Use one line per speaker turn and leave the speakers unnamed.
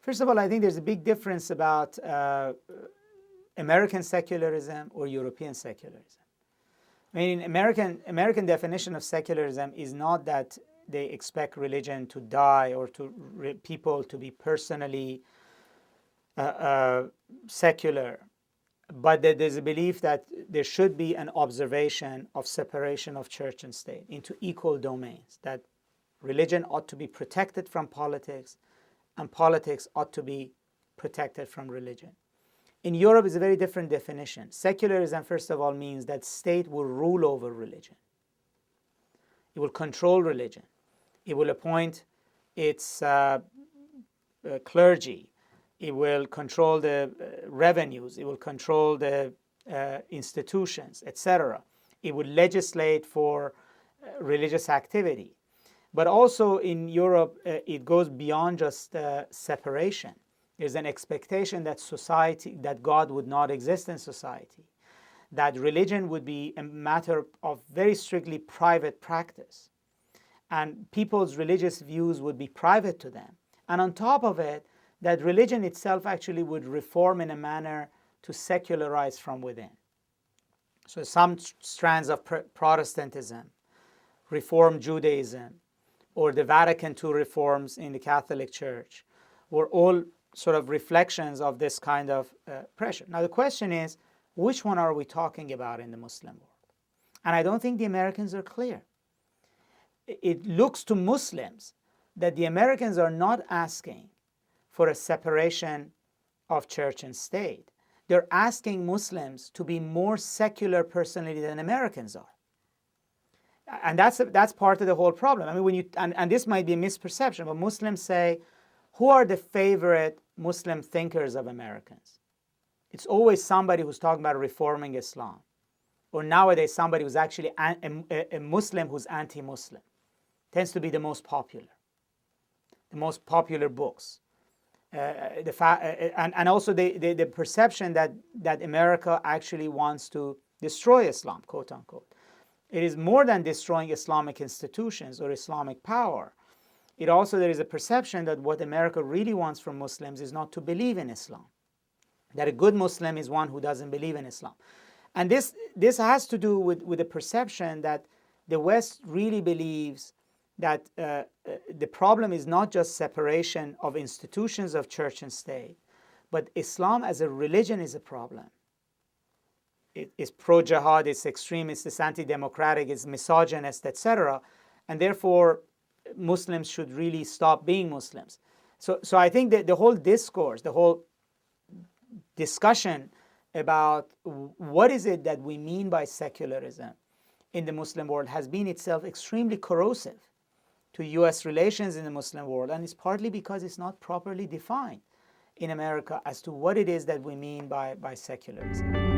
First of all, I think there's a big difference about American secularism or European secularism. I mean, American definition of secularism is not that they expect religion to die or to people to be personally secular, but that there's a belief that there should be an observation of separation of church and state into equal domains, that religion ought to be protected from politics and politics ought to be protected from religion. In Europe, it's a very different definition. Secularism, first of all, means that state will rule over religion. It will control religion. It will appoint its clergy. It will control the revenues. It will control the institutions, etc. It will legislate for religious activity. But also in Europe, it goes beyond just separation. There's an expectation that society, that God would not exist in society, that religion would be a matter of very strictly private practice, and people's religious views would be private to them. And on top of it, that religion itself actually would reform in a manner to secularize from within. So some strands of Protestantism, Reform Judaism, or the Vatican II reforms in the Catholic Church were all sort of reflections of this kind of pressure. Now the question is, which one are we talking about in the Muslim world? And I don't think the Americans are clear. It looks to Muslims that the Americans are not asking for a separation of church and state. They're asking Muslims to be more secular personally than Americans are. And that's part of the whole problem. I mean, when you and this might be a misperception, but Muslims say, who are the favorite Muslim thinkers of Americans? It's always somebody who's talking about reforming Islam, or nowadays somebody who's actually a Muslim who's anti-Muslim. Tends to be the most popular books. And also the perception that America actually wants to destroy Islam, quote unquote. It is more than destroying Islamic institutions or Islamic power. It also, there is a perception that what America really wants from Muslims is not to believe in Islam. That a good Muslim is one who doesn't believe in Islam. And this has to do with the perception that the West really believes that the problem is not just separation of institutions of church and state, but Islam as a religion is a problem. It is pro-jihad, it's extremist, it's anti-democratic, it's misogynist, etc. And therefore, Muslims should really stop being Muslims. So I think that the whole discourse, the whole discussion about what is it that we mean by secularism in the Muslim world has been itself extremely corrosive to U.S. relations in the Muslim world, and it's partly because it's not properly defined in America as to what it is that we mean by secularism.